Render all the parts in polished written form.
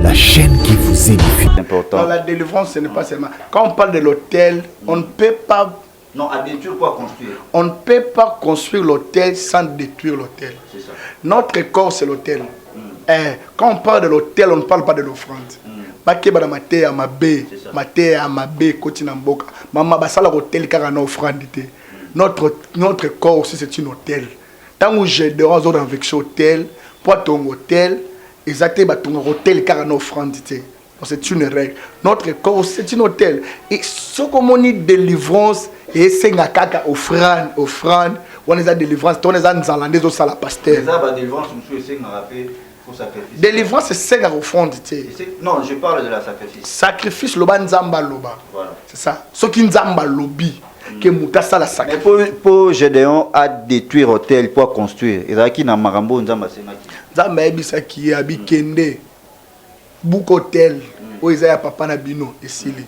la chaîne qui vous édifie. Important. Dans la délivrance, ce n'est pas seulement. Quand on parle de l'autel, on ne peut pas. Non, à détruire quoi construire? On ne peut pas construire l'autel sans détruire l'autel. C'est ça. Notre corps, c'est l'autel. Quand on parle de l'autel, on ne parle pas de l'offrande. Bakeba na mate ya mabe, mate ya mabe koti na mboka. Mama basala l'autel car na offrande. Notre corps aussi c'est une autel. Tant que j'ai des raisons avec ce hôtel, pour ton hôtel, exactement ton hôtel car na offrande. C'est une règle. Notre corps c'est une hôtel. Et ce qu'on dit délivrance et c'est nga kaka offrande, on est à délivrance, on est à nzalande au sala pasteur. Ça va délivrance, monsieur c'est nga rappel. Délivrance, c'est 5 à offrande. Non, je parle de la sacrifice. Sacrifice, loba nzamba loba. Voilà. C'est ça. Ce qui nzamba lobi, que mutasa la sacrifice. Mais pour Gédéon à détruire hôtel pour construire. Il y a qui n'a marambo nzamba senaki. Nzamba ebisa qui abi kende. Bouk hôtel. Où ils a papa na bino esili.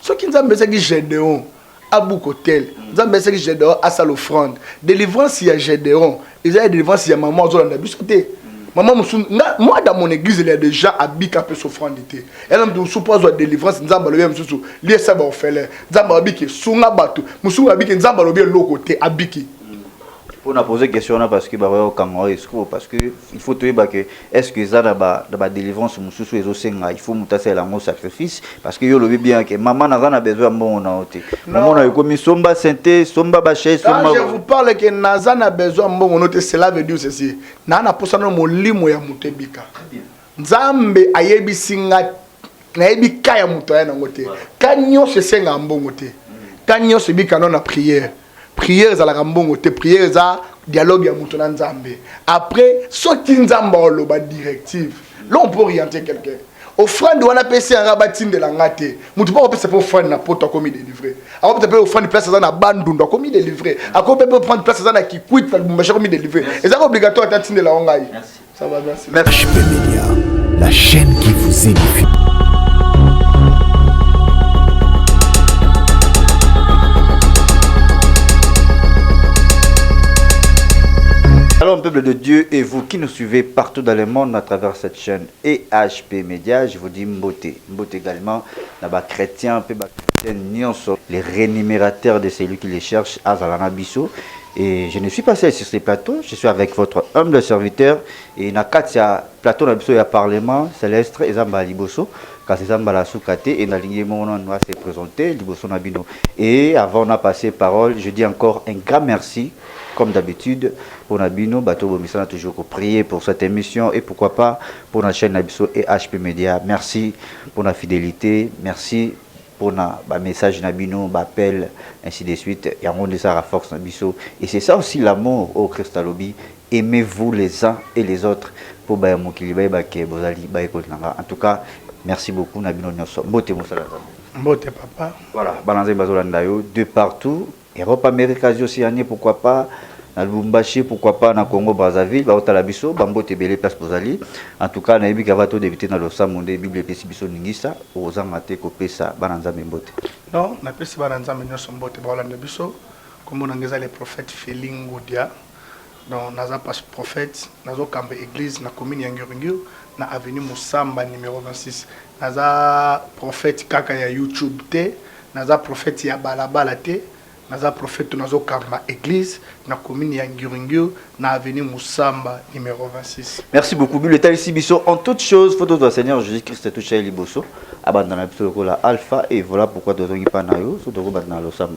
Ce qui nzamba c'est qui Gédéon à bouk hôtel. Nzamba c'est qui Gédéon à sa l'offrande. Délivrance il y a Gédéon. Il y a délivrance il y a maman zo na bisoté. Maman, moi dans mon église, il y a des gens habillés un peu souffrant d'été. Elle me dit, suppose la délivrance, nous avons le sous lié ça va faire. Nous avons habillé sunga batu, nous sommes habillés, nous avons le l'autre côté habillé. Pour nous poser question là parce que bah parce que il faut trouver que est-ce que ça dans délivrance nous sous les osenga il faut mutasser la mot sacrifice parce que yo le bien que maman n'a besoin bon na oté. Maman a commis somba santé, somba baché, somba. Quand je vous parle que Nazan a besoin bon noté cela veut dire ceci. Nana posa no molimo ya mutebika. Nzambe ayebi singa na yebi kaya muto ya ngote. Kanyo se senga mbongo te. Kanyo se bika non na prière. Prière à la rambongo te prière à dialogue ya muto na nzambe. Après soti nzamba oloba directive. Là on peut orienter quelqu'un. Offrande wana pesi en rabatine de la ngate. Mutu pas pesi pour offrande na poto comme délivrer. Alors peut-être offrande place dans na bandunda comme délivrer. Ako peut prendre place dans na kikwit na bumbacha comme délivrer. Et ça obligatoire à tine de la ngai. Merci. Ça va merci. Merci Média, la chaîne qui vous édifie. Alors, peuple de Dieu et vous qui nous suivez partout dans le monde à travers cette chaîne EHP Média, je vous dis mboté. Mboté également, là-bas chrétien, les rémunérateurs de celui qui les cherche, Azalana Bisso. Et je ne suis pas seul sur ces plateaux, je suis avec votre humble serviteur. Et na katia plateau na biso ya parlement céleste ezamba liboso. Quand c'est ça la soukate et na ligne mon nom va se présenter liboso na bino. Et avant de passer parole, je dis encore un grand merci. Comme d'habitude, pour Nabino, Bato Bomisana toujours prier pour cette émission et pourquoi pas pour notre chaîne Nabiso et HP Media. Merci pour la fidélité, merci pour nos messages Nabino, appel, ainsi de suite. Et on de ça à force Nabiso. Et c'est ça aussi l'amour au Christalobi. Aimez-vous les uns et les autres pour en tout cas, merci beaucoup Nabino Nyoso. Mbote Mbote papa. Voilà, Balanzé Bazolandayo, de partout. Europe, Amérique, Asie, Océanie, pourquoi pas, dans Lubumbashi, pourquoi pas, dans Congo, Brazzaville, Baotalabiso, Bambo, Tebele, Place Pozali. En tout cas, Naïbi Gavato d'éviter dans le Samonde, Bible, Pessibiso, Ningisa, aux Amate, Kopesa, Bananza, Mbote. Non, on appelle ça Bananza, Mbote, Baolanda Biso, comme on a les prophètes Féling Goudia. Donc, Naza pas prophète, Nazo Kambe Église, na commune Yanguringu, na avenue Moussamba, numéro 26. Naza prophète Kaka ya YouTube, Naza prophète ya Balabala, Naza prophète Nazo Kamba Église, na commune Yanguringu, na avenue Moussamba, numéro 26. Merci beaucoup. Le Talissi Bisso, en toute chose, photo de Seigneur Jésus-Christ, tout chez Liboso, abandonne la Alpha, et voilà pourquoi tu as pas nayo, tu as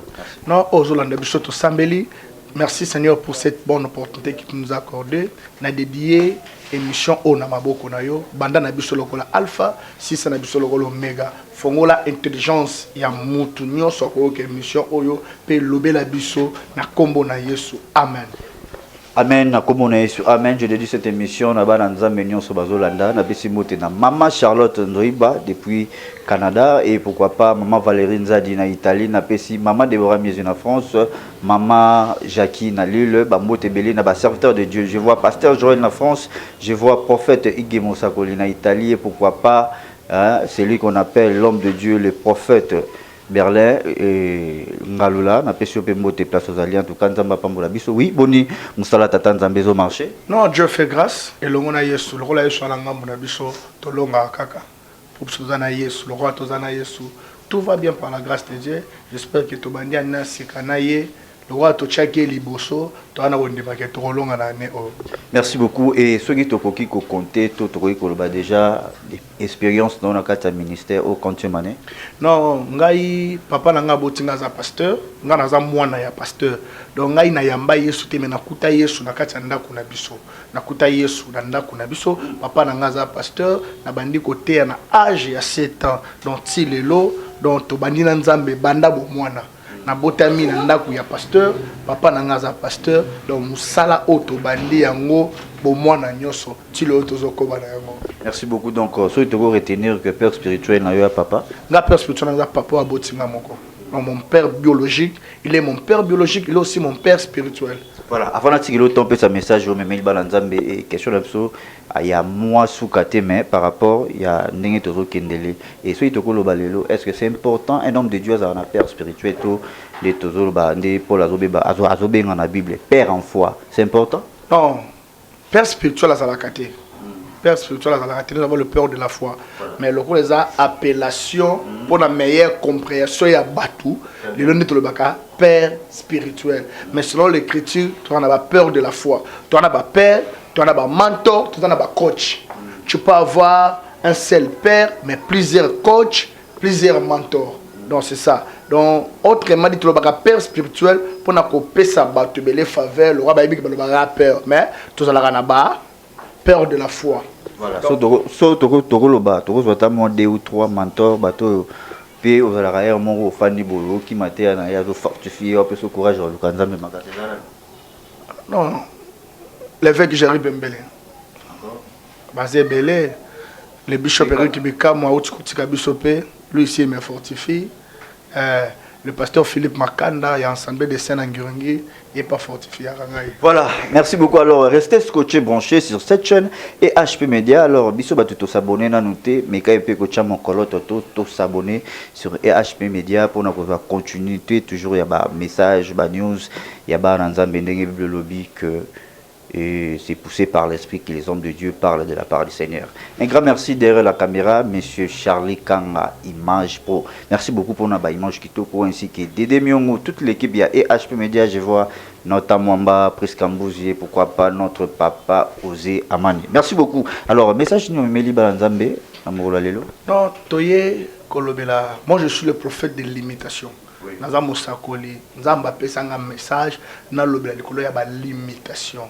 non, aux Hollandais Bisso, tout Sambeli. Merci Seigneur pour cette bonne opportunité que tu nous as accordée. Na dédié émission au Namaboko Nayo, Banda Nabiso Lokola Alpha, 6 Nabiso Lokola Omega. Fongola intelligence ya mutu nyonso ko émission oyo pe lobela biso na kombo na Yesu. Amen. Amen, amen. Je dédie cette émission na bananza menyon so bazolanda na besimote na Maman Charlotte Ndoiba depuis Canada et pourquoi pas Maman Valérie Nzadi na Italie na pesi Maman Deborah Miezi na France, Maman Jackie na Lille, Bambote Belé na ba serviteur de Dieu. Je vois Pasteur Joël na France, je vois prophète Iggy Mosakoli na Italie et pourquoi pas celui qu'on appelle l'homme de Dieu, le prophète Berlin et Ngalula na pesio pe mbote place aux alliés en tout cas nzamba pambola biso oui boni musala tata nzambe zo marché. Non, Dieu fait grâce et longona Yesu le rôle Yesu ala ngambo na biso to longa kaka pour suzana Yesu le roi tozana Yesu tout va bien par la grâce de Dieu. J'espère que to bandi na sikana ye le roi to chaki liboso to ana wonde ba ke to longa na ne o. Merci beaucoup et ceux qui tokoki ko compter to tokoki ko ba déjà expérience dans le cadre ministère au compte mané. Non, ngai papa na nga botinga za pasteur, nga na za mwana ya pasteur. Donc ngai na yamba Yesu te mena kuta Yesu na kati ndako na biso. Na kuta Yesu na ndako na biso, papa na nga za pasteur na bandi côté na âge ya 7 ans. Donc ti lelo, donc to bandi na nzambe banda bo mwana. Na botami na ndako ya pasteur, papa na nga za pasteur, donc musala auto bandi yango bo mwana nyoso ti le auto zokoba na yango. Merci beaucoup donc so tu retenir que père spirituel na yo papa. Nga père spirituel na papa wa botinga moko. Mon père biologique, il est mon père biologique, il est aussi mon père spirituel. Voilà, avant de tomber sa message au même balanzambe et question l'abso il y a moi sous mais par rapport il y a ndenge tozo kendele et so itoko lo balelo est-ce que c'est important un homme de Dieu a un père spirituel to les tozo lo ba ndé Paul azobeba azobenga na Bible père en foi c'est important? Non, père spirituel à la caté. Père spirituel à la caté, nous avons le père de la foi. Voilà. Mais le coup les appellations pour la meilleure compréhension il y a batou les donner tout le baka père spirituel. Mais selon l'écriture, tu en as peur de la foi. Tu en as pas père, tu en as pas mentor, tu en as pas coach. Tu peux avoir un seul père mais plusieurs coachs, plusieurs mentors. Donc c'est ça. Donc autrement dit tu le baka père spirituel pour na copier sa batou les faveurs, le roi baïbi qui le baka peur mais tout ça la ba peur de la foi. Voilà. So toko loba, toko zota mo 2 ou 3 mentors bateau puis aux arrière mon fani bolo qui maté na ya zo fortifier un peu ce courage au kanzambe makatela. Non. L'évêque Jerry Bembele. Basé Belé, le bishop Eric Bika moi outikutika bishopé, lui ici il me fortifie. Le pasteur Philippe Makanda, il y a ensemble de scènes en Guringi, il n'est pas fortifié à Rangaï. Voilà, merci beaucoup. Alors, restez scotché, branché sur cette chaîne et HP Media. Alors, bisous, bah, tout s'abonner, n'a noté, mais quand il peut coacher mon colo, tout s'abonner sur HP Media pour nous continuer. Toujours, il y a des messages, des news, il y a des lobby que. Et c'est poussé par l'esprit que les hommes de Dieu parlent de la part du Seigneur. Un grand merci derrière la caméra, monsieur Charlie Kanga, Image Pro. Merci beaucoup pour notre image Kitoko ainsi que Dédé Miongo, toute l'équipe. Il y a HP Media, je vois notre Mwamba, Prisca Mbouzier, pourquoi pas notre papa Osé Amani. Merci beaucoup. Alors, message nous Meli Balanzambe, Amour Lelo. Non, Toye Kolobela, moi je suis le prophète de l'imitation. Naza musakoli nzamba pesanga message na lobela likolo ya ba limitation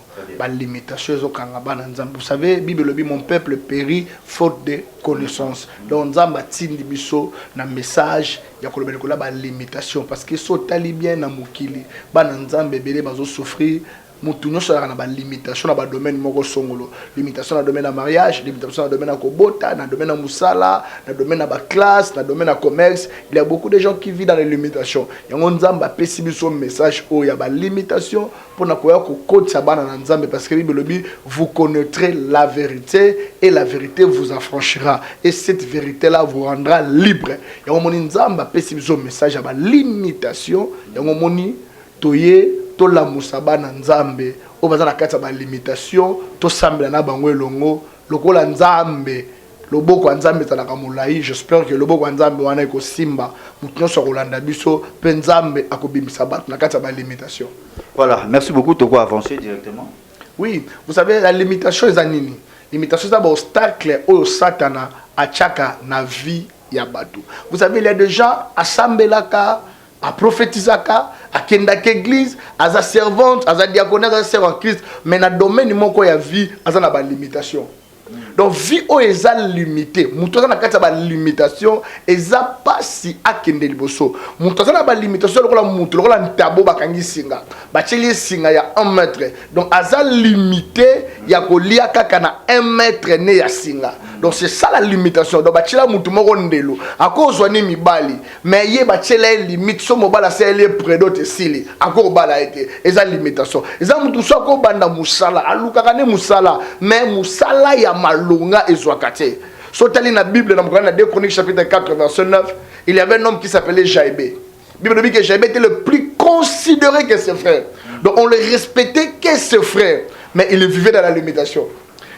ezokanga bana nzamba. Vous savez Bible lobi mon peuple périt faute de connaissance. Donc nzamba tindi biso na message ya kolobela likolo ba limitation parce que so tali bien na mukili bana nzamba belé bazo souffrir. Mutu nyonso na ba limitation na ba domaine moko songolo, limitation na domaine na mariage, limitation na domaine na kobota, na domaine na musala, na domaine na ba classe, na domaine na commerce. Il y a beaucoup de gens qui vivent dans les limitations. Yango nzamba pesi biso message o ya ba limitation pour na koya ko kotsa bana na nzambe parce que Bible lobi vous connaîtrez la vérité et la vérité vous affranchira et cette vérité là vous rendra libre. Yango moni nzamba pesi biso message ya ba limitation, yango moni toye to la musaba na nzambe o baza na kati ya ba limitation to sambela na bango elongo lokola nzambe loboko ya nzambe ezalaka molai. J'espère que loboko ya nzambe wana ekosimba mutu nyonso akolanda biso mpe nzambe akobimisa bato na kati ya ba limitation. Voilà, merci beaucoup. Tu peux avancer directement. Oui, vous savez la limitation eza nini? Limitation eza ba obstacle oyo satana achaka na vie ya bato. Vous savez il y a des gens asambelaka a prophétisaka a kendaka église aza servante aza diaconesse aza servant en Christ mais na domaine moko ya vie aza na ba limitation. Donc vie o eza limité mutu aza na kati ya ba limitation eza pasi akende liboso mutu aza na ba limitation lokola mutu lokola ntabo bakangi singa bacheli singa ya 1 mètre donc aza limité ya kolia kaka na 1 mètre ne ya singa. Donc c'est ça la limitation. Donc bachela mutu moko ndelo akozwa ni mibali mais ye bachela limite so mobala c'est les prédote sili akor bala été eza limitation eza mutu so ko banda musala alukaka ne musala mais musala ya malonga ezwakate. So tali na Bible na mokana na 2 Chroniques chapitre 4 verset 9 il y avait un homme qui s'appelait Jaïbé. La Bible dit que Jaïbé était le plus considéré que ses frères. Donc on le respectait que ses frères. Mais il vivait dans la limitation.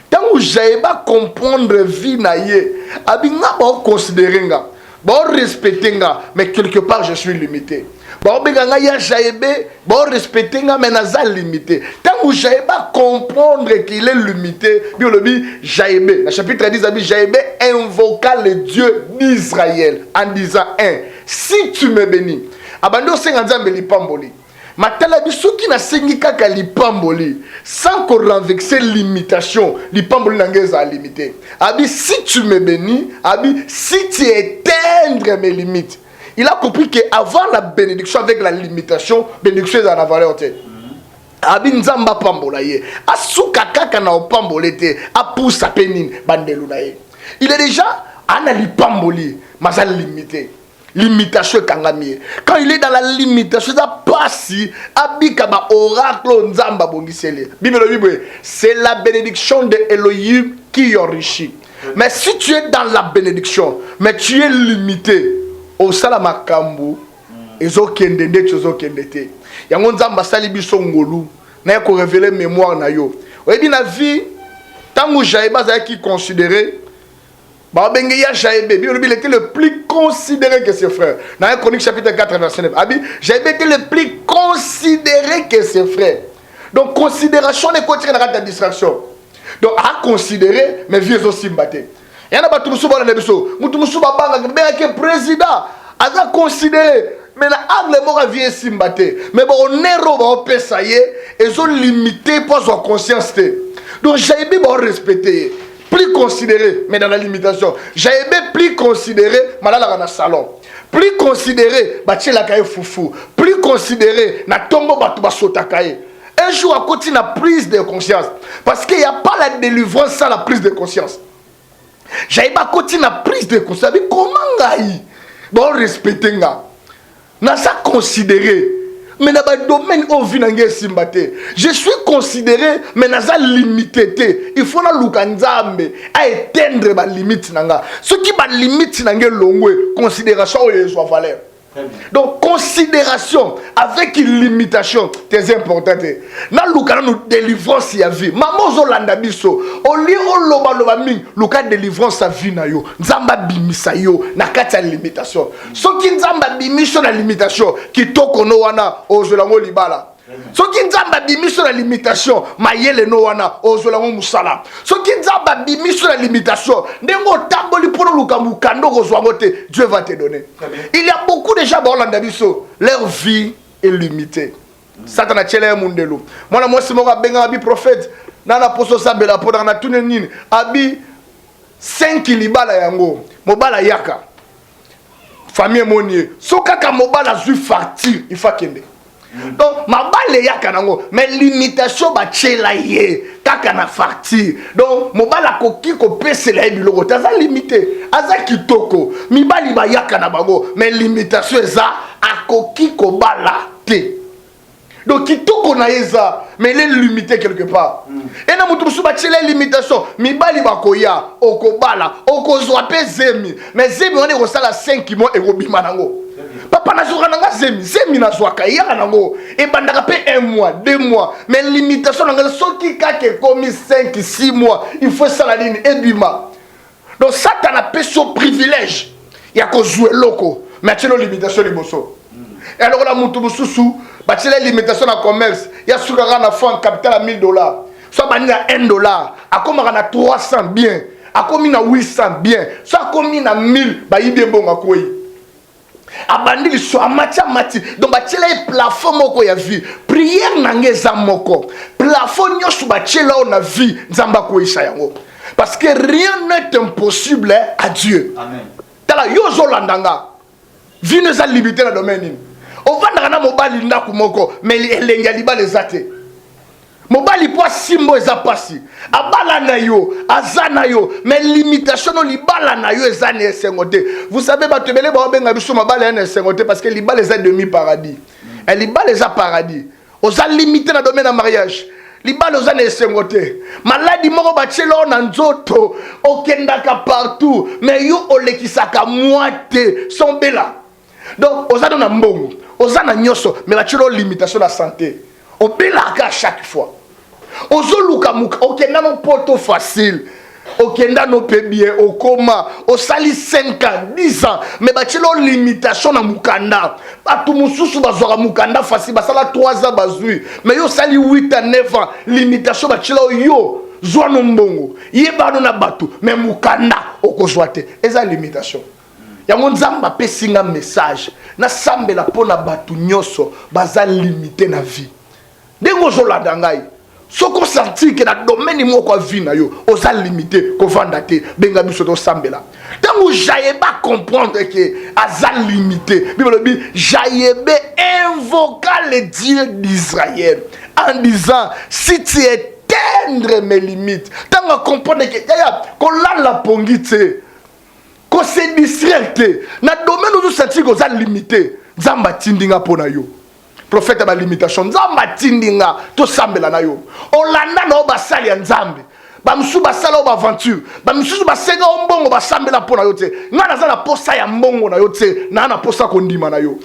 Tant que Jaïbé comprendre la vie, il a considéré, il a respecté, mais quelque part je suis limité. Jaïbé, mais naza limité. Tant que Jaïbé comprendre qu'il est limité, Jaïbé, le chapitre 10 dit Jaïbé invoqua le Dieu d'Israël en disant si tu me bénis, abando senganzambe lipamboli. Matala biso qui na sengi kaka lipamboli sans qu'on renverse limitation, lipamboli nangeza limité. Abi si tu me bénis, abi si tu éteindre mes limites. Il a compris qu'avant la bénédiction avec la limitation, bénédiction est dans la valeur. Abi nzamba pambola ye. Asuka kaka na opambolete, apusa penin bandelu na ye. Il est déjà anali pamboli, mazal limité. Limitation kangami. Quand il est dans la limitation, ça passe abika ba oracle nzamba bongisele. Bible, c'est la bénédiction de Elohim qui enrichit. Mais si tu es dans la bénédiction, mais tu es limité, au salama kambu, ezo kendende chozo kendete. Yango nzamba sali biso ngolu, na ko révéler mémoire na yo. Oyebi na vie, tango Jaïba za qui considéré il était le plus considéré que ses frères. Dans 1 Chronique chapitre 4 verset 9. Jaïbé était le plus considéré que ses frères. Donc considération n'est pas de distraction. Donc à considérer, mais vieux aussi mbaté. Il y en a pas tout le président. À considérer. Mais la angle mora vie simbaté. Mais bon on est robo pesaye et ils ont limité pour sa conscience. Donc Jaïbé va respecter. Plus considéré, mais dans la limitation. Jaïbé plus considéré, malala dans le salon. Plus considéré, bâti la caille foufou. Plus considéré, na tombo batuba sotakaye. Un jour à côté, na prise de conscience. Parce qu'il n'y a pas la délivrance sans la prise de conscience. Jaïbé à côté, na prise de conscience. Mais comment ngaï? Bon, respecter nga. Na ça considéré. Mais dans le domaine où vit n'angé simbate, je suis considéré, mais naza limité. Il faut na lukanzambe à éteindre ma limite nanga. Ce qui ma limite n'angé longwe, considération ou soit valeur. Donc considération avec une limitation, c'est important. Na lukana nous délivrance ya vie. Maman zolanda biso, au lieu au loba loba ming, luka délivrance sa vie na yo. Nzamba bimisa yo na kati ya limitation. Soki nzamba bimiso na limitation, kitoko no wana ozolango libala. Soki nzamba bimiso na limitation, mayele no wana ozolango musala. Soki nzamba bimiso na limitation, ndengo tamboli pour luka mukando kozwango te, Dieu va te donner. Il y a beaucoup de gens leur vie est limitée. Satan a tchelé mundelo. Moi moi c'est mon benga abi prophète. Nana poso sabela pour na tunenin abi 5 libala yango. Mobala yaka. Famille monier. So kaka mobala zu fartir, il faut kende. Donc ma balle yaka nango mais limitation ba tchela ye kaka na fartir. Donc mobala koki ko pesela biloko taza limité. Aza kitoko mi bali ba yaka na bango mais limitation eza akoki ko bala te. Donc kitoko na eza mais il est limité quelque part. Et na mutu suba tchela limitation mi bali ba koya okobala okozwa pe zemi mais zemi on est ko sala 5 mois et robima nango. Papa na zoka nanga zemi na zoka yaka nango e bandaka pe 1 mois 2 mois mais limitation nanga soki kake komi 5 6 mois il faut ça la ligne et bima. Donc Satan a pris son privilège il y a ko jouer loko mais tu as limitation liboso. Et alors la mutu mususu ba tu as limitation na commerce il y a sukara na fond capital à $1000 soit bani na $1 akoma na 300 bien akomi na 800 bien soit akomi na 1000 ba yibie bonga koyi abandili so amatia mati donc batiela e plafond moko ya vie prière nangeza moko plafond nyosu batiela on a vie nzamba koisha yango parce que rien n'est impossible à Dieu. Amen. Tala yozo landanga vie ne sa limité na domaine on va na mobali ndaku moko mais elenga liba les athées mobali po simbo eza pasi abala na yo azana yo mais limitation no libala na yo eza ne sengote. Vous savez batebele ba benga biso mobali na sengote parce que libala eza demi paradis et libala eza paradis oza limité na domaine de mariage libala oza na esengo te maladi moko batiela na nzoto okendaka partout mais yo olekisaka mwa te sombela donc oza na mbongo oza na nyonso mais batiela limitation na santé obelaka chaque fois ozoluka muka okenda no poto facile okenda no pe bien okoma osali 5 ans 10 ans mais batiela limitation na mukanda batu mususu bazwaka mukanda facile basala 3 ans bazui mais yo sali 8 ans 9 ans limitation batiela yo zwa no mbongo yebano na batu mais mukanda okozwa te eza limitation yango nzamba pesinga message na sambela pona batu nyoso baza limité na vie dengo zolanda ngai soko sorti que na domaine moko vie na yo oza limité ko vanda te benga biso to sambela tango jayeba comprendre que aza limité bible dit jayebe invoqua le Dieu d'Israël en disant si tu éteindre mes limites tango comprendre que yaya ko la pongite ko se distraire na domaine où senti que oza limité nzamba tindinga pona yo prophète ba limitation nzamba tindinga to sambela na yo olanda na basali ya nzambe bamsu basala o aventure bamsu basenga ombongo basambela pona yo te ngana za na posa ya mbongo na yo te na posa kondima na yo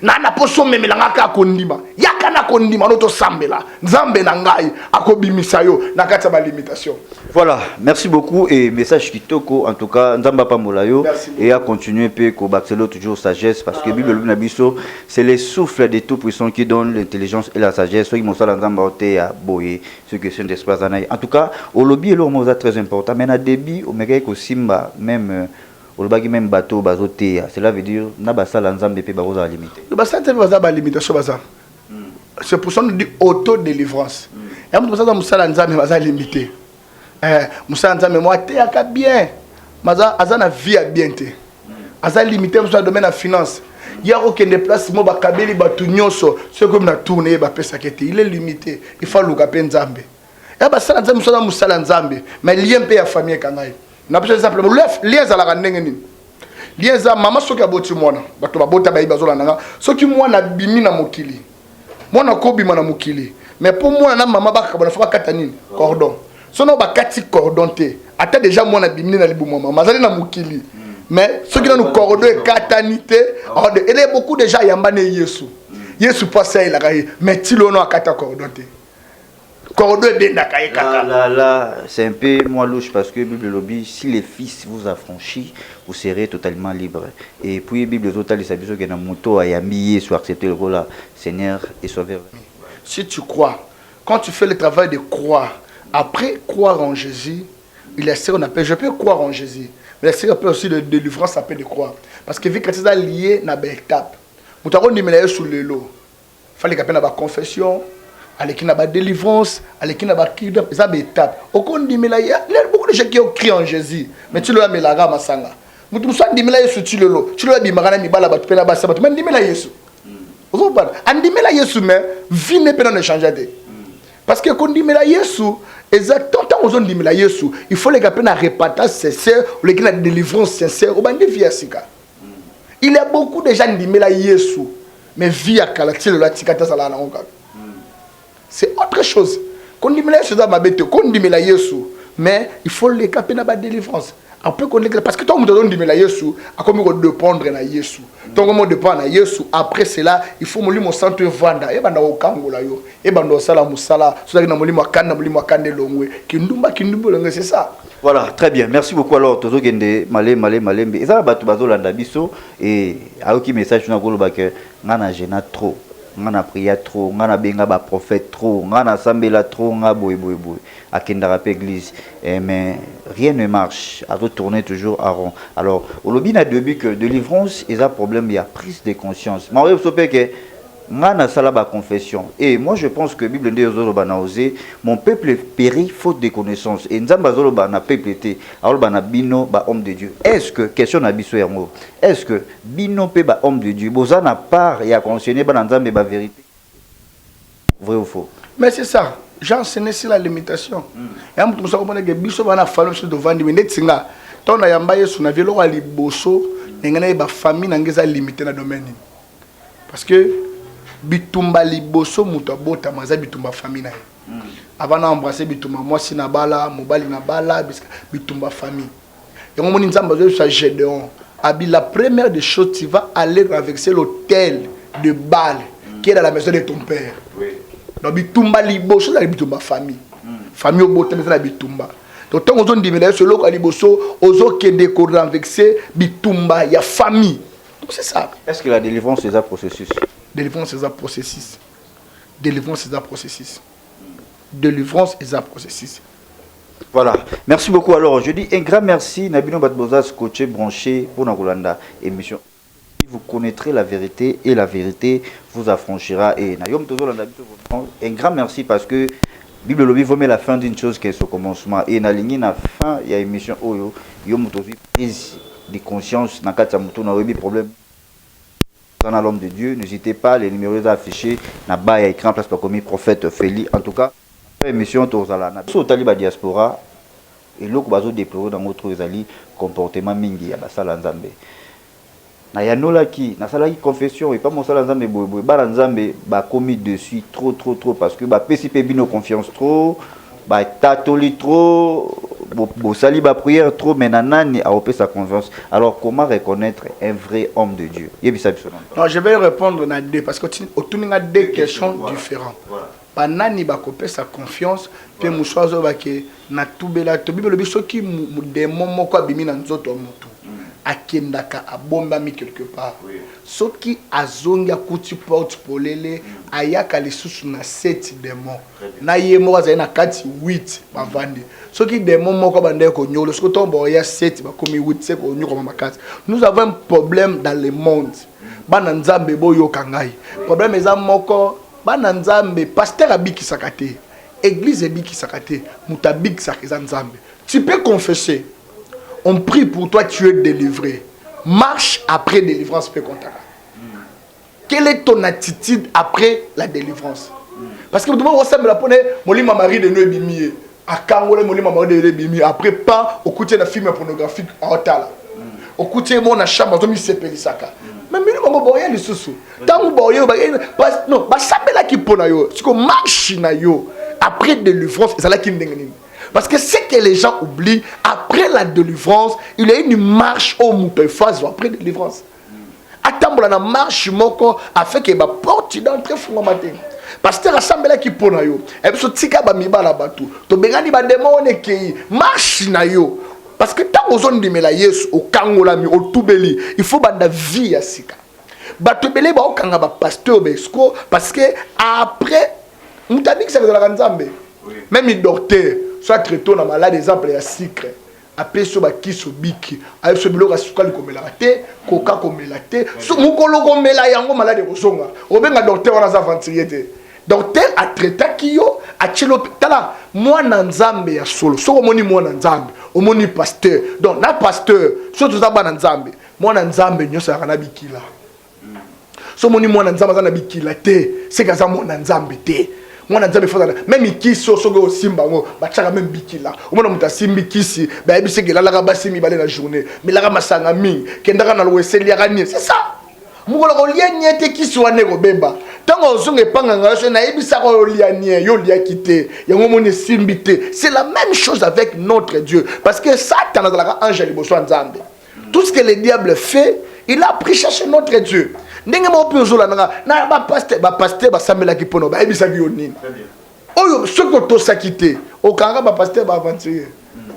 na poso memela ngaka kondima yaka na kondima no to sambela nzambe na ngai akobimisa yo na kati ba limitation. Voilà, merci beaucoup et message kitoko en tout cas nzamba pambola yo et à continuer pe ko baxelo toujours sagesse parce que Bible na biso c'est le souffle de tout puissant qui donne l'intelligence et la sagesse ceux qui mosala nzamba ote ya boye ceux qui sont d'espace en tout cas au lobby lo moza très important mais na débit au meka ko simba même au lobby même bateau bazote cela veut dire na basala nzambe pe baza limité le basala te baza ba limitation baza c'est pour ça on dit auto délivrance et on baza musala nzambe baza limité musala nzambe moi te aka bien maza azana vie à bien te aza limité dans le domaine de la finance il y a aucun déplacement ba kabeli batu nyonso c'est comme na tourner ba pesa kete il est limité il faut luka pe nzambe et basala nzambe musala nzambe mais lien pe ya famille kangai na peut simplement lien za la ndenge nini lien za mama soki aboti mwana bato babota ba ibazola nanga soki mwana bimi na mokili mwana ko bima na mokili mais pour moi na mama baka bona fa kata nini cordon sono bakati cordon te ata déjà mwana bimi na libu mama mazali na mokili mais soki na nous cordon e katanité il y a beaucoup de gens yambane Yesu passé il a mais tilono akata cordon te là, c'est un peu moins louche parce que Bible lobby, si les fils vous affranchissent, vous serez totalement libre. Et puis Bible total, ça veut dire qu'il y a un moto à yambier, soit accepter le rôle là, Seigneur et sauveur. Si tu crois, quand tu fais le travail de croire, après croire en Jésus, il est on appelle, je peux croire en Jésus, mais il y a aussi de délivrance, ça peut de croire. Parce que vu que c'est lié à une étape, nous avons dit que sur le lot, il fallait qu'il y ait une confession. Avec une délivrance, avec une étape. Beaucoup de gens qui ont crié en Jésus, mais tu l'as mis la gamme à Sanga. Tu l'as dit, tu l'as dit, vie n'est pas changer. Parce que quand on dit exactement quand on dit il faut les gars répéter sincère, ou les gars délivrance sincère, ou il y a beaucoup de gens qui disent mais vie à Kalati, le Latikata Salana. C'est autre chose. Quand on dit mais il faut les caper dans la délivrance. Après qu'on parce que tout le monde dit Yesu, à comment on dépendre na Yesu. Tout le monde dépend na Yesu. Après cela, il faut molimo mon centre vanda. Et banda okangola yo. Et banda sala musala. So na molimo akande longwe. Kindumba longwe c'est ça. Voilà, très bien. Merci beaucoup alors Tozo Gende malembe. Eza batu bazolanda biso et aoki message na koloba que ngana gena trop. Ngana priya trop, ngana benga ba prophète trop, ngana sambela trop, nga boy. Akenda rap église. Mais rien ne marche. À retourner toujours à rond. Alors, au lobby na début que délivrance, il y a un problème, il y a prise de conscience. Mais on peut que ngana sala ba confession. Et moi je pense que Bible dit mon peuple périt faute de connaissance. Et nzamba zolo ba na peuple été. Alors ba na bino ba homme de Dieu. Est-ce que question na biso yango? Est-ce que bino pe ba homme de Dieu boza na part et a concerné ba nzambe ba vérité? Vrai ou faux? Mais c'est ça. J'enseigne sur la limitation. Et on peut comprendre que biso ba na fallu sur devant di mais tinga. Ton na yamba yesu na velo ali boso ngana ba famille na ngeza limité na domaine. Parce que bitumba liboso muto bota maza bitumba famille na avant d'embrasser bitumba moi si na bala mobali na bala bitumba famille et on moni nzamba zo sa Gédéon abi la première des choses tu vas aller renverser l'autel de Baal qui est dans la maison de ton père. Oui. Donc bitumba liboso na bitumba famille. Famille au botem na bitumba. Donc tant on dit mais ce local liboso ozo kende ko renverser bitumba ya famille. Donc c'est ça. Est-ce que la délivrance c'est un processus? Délivrance c'est un processus. Délivrance c'est un processus. Délivrance est un processus. Voilà. Merci beaucoup. Alors, je dis un grand merci. Nabino Batbozas, coaché, branché pour Nagolanda émission. Vous connaîtrez la vérité et la vérité vous affranchira. Et Nayom Tozo, un grand merci parce que Bible Lobby vous met la fin d'une chose qui est au commencement. Et Naligny, la fin, il y a une émission Oyo, Yom Tozo, prise de conscience, Nakata Moutou, Naobi, problème. Dans l'homme de Dieu, n'hésitez pas, les numéros affichés, Naba, il y a écrit en place par commis prophète Feli. En tout cas, émission tozala na so taliba diaspora et loko bazo déplorer dans notre ezali comportement mingi ya basala nzambe na yanola ki na sala ki confession et pas mon sala nzambe boy ba nzambe ba commis dessus trop parce que ba pesi pe bino confiance trop ba tatoli trop bo sali ba prière trop mais nanani a opé sa confiance. Alors comment reconnaître un vrai homme de Dieu? Yebisa biso. Non, je vais répondre na deux parce que autour a deux questions différentes. Voilà. Banani bakopé sa confiance pe muswazo bake na tubela to Bible biso ki démon moko abimi na nzoto mutu akendaka abombami quelque part soki azongi akuti porte polele ayaka lisusu na 7 démon na ye moko azali na kati 8 bavandi soki démon moko bande ko nyolo soki tombo ya 7 bakomi 8 c'est ko nyoko makati. Nous avons un problème dans le monde bana nzambe boyo kangai problème eza moko bana nzambe pasteur abiki sakate église abiki sakate mutabiki sakeza nzambe. Tu peux confesser, on prie pour toi, tu es délivré, marche après délivrance peut compter. Quelle est ton attitude après la délivrance? Parce que vous devez ressemble la pone molima mari de nous bimi a kangole molima mari de bimi après pas au côté de film pornographique en tala au côté mon chambre zomi sepelisaka. Mais minimum boya lisusu tangu boya ba non ba sabela ki pona yo siko marche na yo après délivrance et ça là qui ndengeni parce que c'est que les gens oublient après la délivrance il y a une marche au mouton phase après délivrance atambola na marche moko afin que ba porte d'entrée fuma matin pasteur assemblée ki pona yo e biso tika ba mibala batu to bengani ba démon nekei marche na yo. Parce que tant aux zones de Mélaïs, au Kangolami, au Toubeli, il faut banda vie à Sika. Batubeli ba okanga ba pasteur besko parce que après nous t'a dit que c'est de la Nzambe. Même les docteurs soit traité na malade exemple ya sucre. Après so ba kiso biki, avec ce biloko asukali ko melate, coca ko melate, so mukolo ko mela yango malade ko songa. Obenga docteur on a aventurier. Docteur a traité kiyo a chelo tala moi na Nzambe ya solo. So moni moi na Nzambe. Au moni pasteur donc na pasteur surtout ça bana nzambe mwana nzambe nyoso ya kana bikila so moni mwana nzambe za na bikila te c'est kaza mwana nzambe te mwana nzambe fona même ikiso sogo simba ngo bachaka même bikila omona muta simbi kisi ba yebise ke la la ba simi balé la journée mais la masanga mingi kendaka na lweseli ya kani c'est ça mukolo ko lianye te kisi wane ko beba tango ozunge panga ngaso na yebisa ko lianye yo lia kité yango moni simbité. C'est la même chose avec notre Dieu parce que Satan a la ange liboso nzambe. Tout ce que le diable fait, il a pris chercher notre Dieu. Ndenge mo pe ozola na ba pasteur ba sambela ki pono ba yebisa ki yoni oyo soko to sakité o kanga ba pasteur ba aventurier.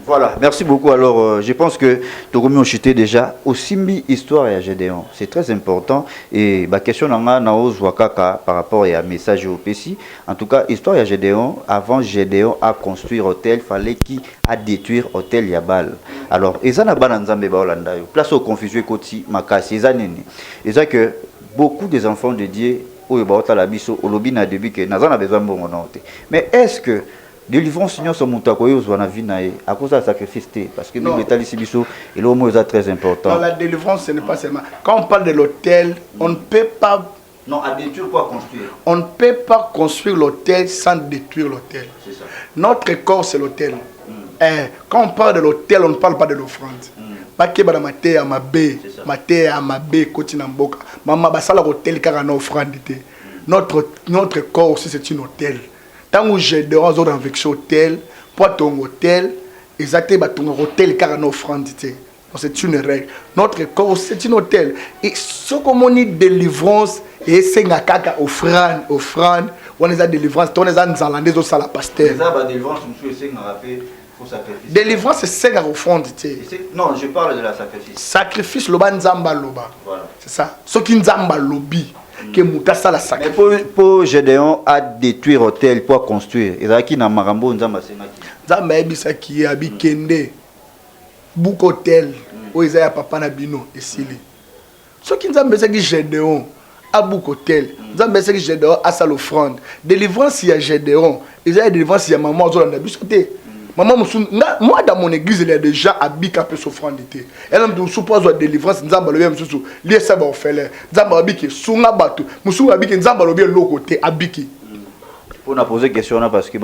Voilà, merci beaucoup. Alors, je pense que Togomi ont chuté déjà au Simbi Histoire et à Gédéon. C'est très important. Et ma question par rapport à un message au PC. En tout cas, Histoire et à Gédéon, avant Gédéon à construire hôtel, il fallait qu'il a détruire hôtel Yabal. Alors, ils ont place au confusion côté Makasi, ils ont que beaucoup des enfants de Dieu, mais est-ce que délivrance seigneur son mutakoyo zwana vie na ye à cause de sacrifice parce que Bible est ici biso et le mot est très important. La délivrance ce n'est pas seulement quand on parle de l'hôtel, on ne peut pas à détruire quoi construire. On ne peut pas construire l'hôtel sans détruire l'hôtel. C'est ça. Notre corps c'est l'hôtel. Quand on parle de l'hôtel, on ne parle pas de l'offrande. Pas que ba maté à ma bé, maté à ma bé kotina mboka. Mama basala hôtel car na offrande. Notre corps aussi c'est un hôtel. tant que Gédéon avec ce hôtel pour ton hôtel exactement ton hôtel car nos offrande c'est une règle notre corps c'est un hôtel et ce comme on dit délivrance et c'est un caca offrande on est à délivrance on est à nzalande au sala pasteur délivrance c'est un rappel. Délivrance, c'est 5 offrandes. Non, je parle de la sacrifice. Sacrifice, loba nzamba loba. Voilà. C'est ça. Ce qui nzamba lobi, que mutasa la sacrifice. Mais pour Gédéon à détruire l'hôtel pour construire. Et là qui n'a marambo nzamba senaki. Nzamba ebisa qui abi kende. Bouk hôtel. O Isaiah papa na bino esili. Ce qui nzamba c'est qui Gédéon à bouk hôtel. Nzamba c'est qui Gédéon à sa l'offrande. Délivrance il y a Gédéon. Isaiah délivrance il y a maman zo na bisoté. Maman, moi dans mon église, il y a déjà habité un peu souffrant d'été. Elle me dit, suppose la délivrance, nous avons le même souci. Lié ça va faire. Nous avons habité, sunga batu. Nous avons habité, nous avons le l'autre côté, habité. Pour nous poser question parce que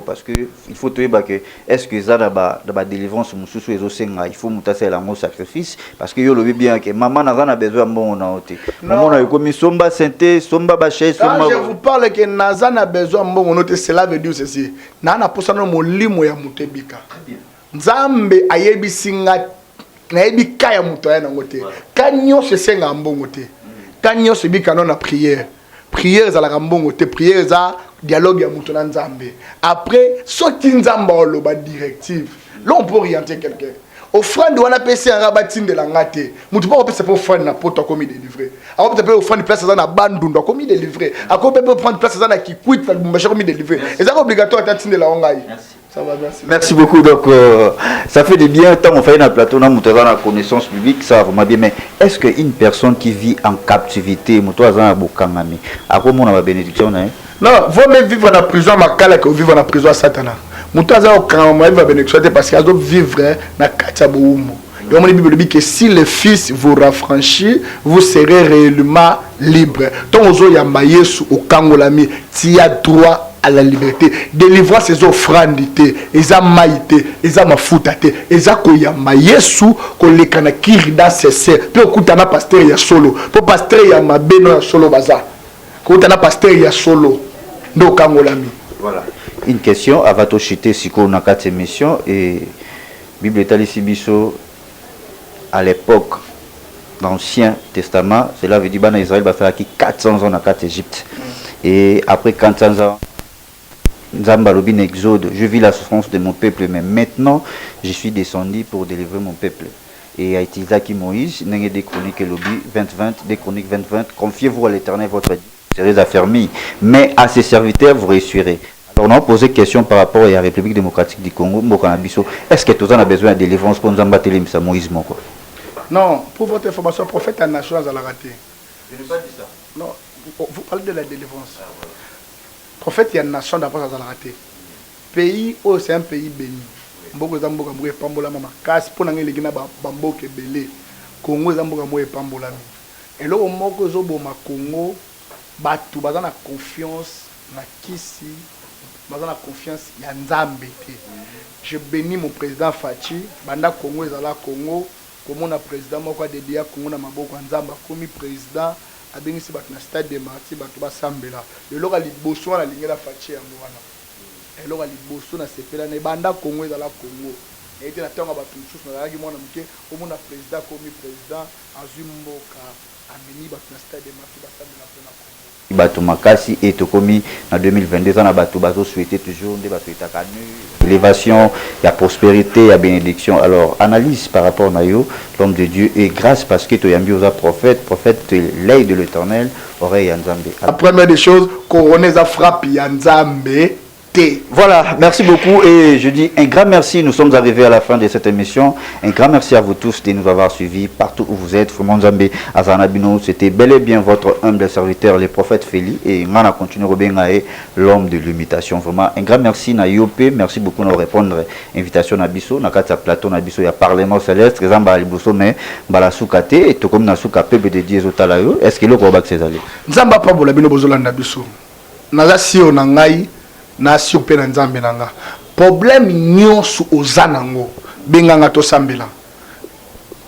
parce que il faut trouver que est-ce que ça la délivrance mususu ezosenga il faut mutasela la mot sacrifice parce que yo lobi bien que maman n'a besoin bon na oté maman na komi somba santé somba baché somba. Je vous parle que naza na besoin bon noté cela veut dire ceci na na posana molimo ya mutebika nzambe ayebisinga na yebika ya muto ya ngote kanyo se senga mbongo te kanyo se bika na prière. Prière à la rambongo, prière à dialogue à Moutouna Nzambe. Après, ce qui Nzamba a directive, là on peut orienter quelqu'un. Offrande, on a passé un rabatin de la ngate. Moutou pas passer pour offrande na poto comme il délivré. Alors peut-être offrande place dans la bandunda comme il délivré. Alors peut prendre place dans la qui quitte comme il délivré. Et c'est obligatoire à de la ongaï. Ça va, merci. Merci beaucoup. Donc, ça fait du bien. Tant on fait un plateau, on a la connaissance publique, ça va vraiment bien. Mais est-ce qu'une personne qui vit en captivité, à quoi on a la bénédiction? Non, vous même vivre dans la prison, ma cale que vivre dans la prison à Satana. Moutoza au camp, moi, il va bénéficier parce qu'il doit vivre dans Katiaboumo. Et on dit Bible que si le Fils vous raffranchit, vous serez réellement libre. Tant aux autres, il y a au Kangolami, tu as droit à la liberté. Délivrer ses offrandes, ils ont maïté, ils ont mafutate, ils ont koyama Yesu, qu'on les kanakiri dans ses serres. Puis au coup, t'as pasteur ya solo. Pour pasteur ya mabeno ya solo baza. Quand t'as pasteur ya solo, no Kangolami. Voilà. Une question, avato chité si on a 4 émissions et Bible est allée Sibiso à l'époque l'Ancien Testament, cela veut dire que Israël va faire 400 ans dans 4 Égypte. Et après 400 ans, Nzambalobin exode, je vis la souffrance de mon peuple, mais maintenant je suis descendu pour délivrer mon peuple. Et a utilisé qui Moïse, n'est des chroniques Lobi 20-20, des chroniques 20-20, confiez-vous à l'Éternel votre Dieu, vous serez affermis, mais à ses serviteurs vous réussirez. Alors on a posé question par rapport à la République démocratique du Congo, est-ce que tout le monde a besoin de délivrance pour Nzambateli Misa Moïse Moko? Non, pour votre information, prophète à nation à la raté. Je n'ai pas dit ça. Non, vous parlez de la délivrance. Prophète, il y a une nation d'avance à la raté. Pays, oh, c'est un pays béni. Mboko Zamboka Moué Pambola Mama. Kasi pour n'anger les Guinéens Bamboke Belé. Congo Zamboka Moué Pambola. Et là, au Moko Zobo Ma Congo, Batu, Bazan a confiance, na Kisi, Bazan a confiance, il y a Nzambe. Je bénis mon président Fachi, Banda Congo, Zala Congo. Comme on a président moko de dia Congo na maboko nzamba komi président abengisi bato na stade de Martyrs bato basambela eloko liboso na lingela fachi yango wana eloko liboso na sepela na banda Congo ezala Congo ete na tonga bato mosusu na laki mwana muke komona président komi président azwi mboka ameni bato na stade de Martyrs basambela pona Congo bato makasi et tokomi en 2022 na bato bazo souhaiter toujours des bato etakanu élévation, il y a prospérité, il y a bénédiction. Alors analyse par rapport à yo, l'homme de Dieu et grâce parce que tu as mis aux prophètes l'œil de l'Éternel, oreille Nzambe. La première des choses, couronner sa frappe Nzambe. Voilà, merci beaucoup et je dis un grand merci. Nous sommes arrivés à la fin de cette émission. Un grand merci à vous tous de nous avoir suivis partout où vous êtes. Vraiment Nzambe Azanabino, c'était bel et bien votre humble serviteur, le prophète Feli et Mana continue Robengae, l'homme de l'imitation. Vraiment un grand merci na Yopé, merci beaucoup de répondre à l'invitation na biso, na kata plateau na biso, il y a Parlement céleste, Zamba Liboso mais bala soukate et tout comme na souka pepe de Dieu zotalayo. Est-ce que le Kobak s'est allé? Nzamba pa bola bino bozolanda biso. Naza sio na ngai na surpe na Nzambe nanga problème nyonso ozanango benganga to sambela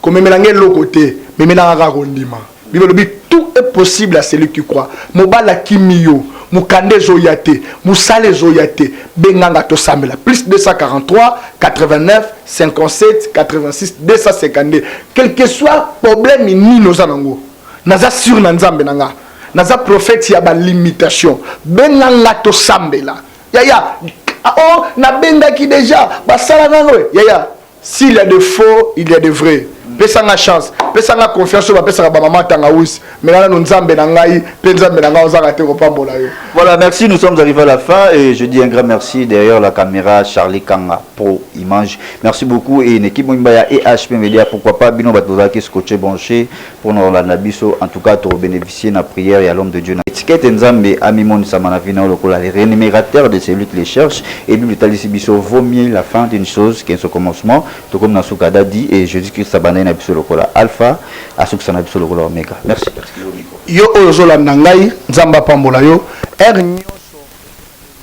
komemelange lokote memelanga kondima bibelo bi tout est possible à celui qui croit mobala kimio mukande zoyate musale zoyate benganga to sambela plus 243 89 57 86 252 quel que soit problème ni nos anango naza sur na nzambe nanga naza prophète ya ba limitation benganga to sambela yaya oh na benga ki déjà basala nango yaya s'il y a de faux il y a de vrais. Pesanga chance, pesanga confiance sur pesanga ba maman tanga wis. Mais là nous nzambe na ngai, pe nzambe na ngai ozaka te ko pambola yo. Voilà, merci, nous sommes arrivés à la fin et je dis un grand merci derrière la caméra Charlie Kanga Pro Image. Merci beaucoup et une équipe Mouimbaya et HP Media, pourquoi pas bino batoza qui scotché branché pour nous la nabiso en tout cas pour bénéficier na prière et à l'homme de Dieu. Étiquette nzambe Amimon Samanavina lokola les rémunérateurs de celui qui les cherche et Bible Talisi biso vaut mieux la fin d'une chose qu'un son commencement, tout comme Nasukada dit et Jésus-Christ Sabana na biso lokola alpha asuksana biso lokola omega. Merci. Yo ozola nangai nzamba pambola yo nyonso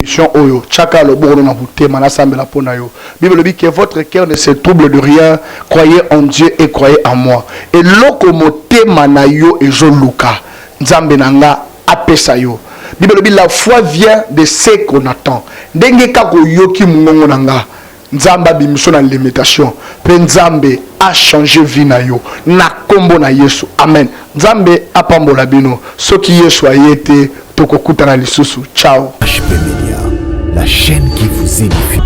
mission oyo chaka lo boro na butema na sambela pona yo. Bible dit que votre cœur ne se trouble de rien, croyez en Dieu et croyez en moi. Et loko motema na yo ezoluka nzambe nanga apesa yo. Bible dit la foi vient de ce qu'on attend. Ndenge kako yoki mungongo nanga nzamba bimiso na limitation pe nzambe a changé vie na yo na kombo na Yesu amen. Nzambe apambola bino soki Yesu ayete tokokutana lisusu ciao. HP Media, la chaîne qui vous édifie.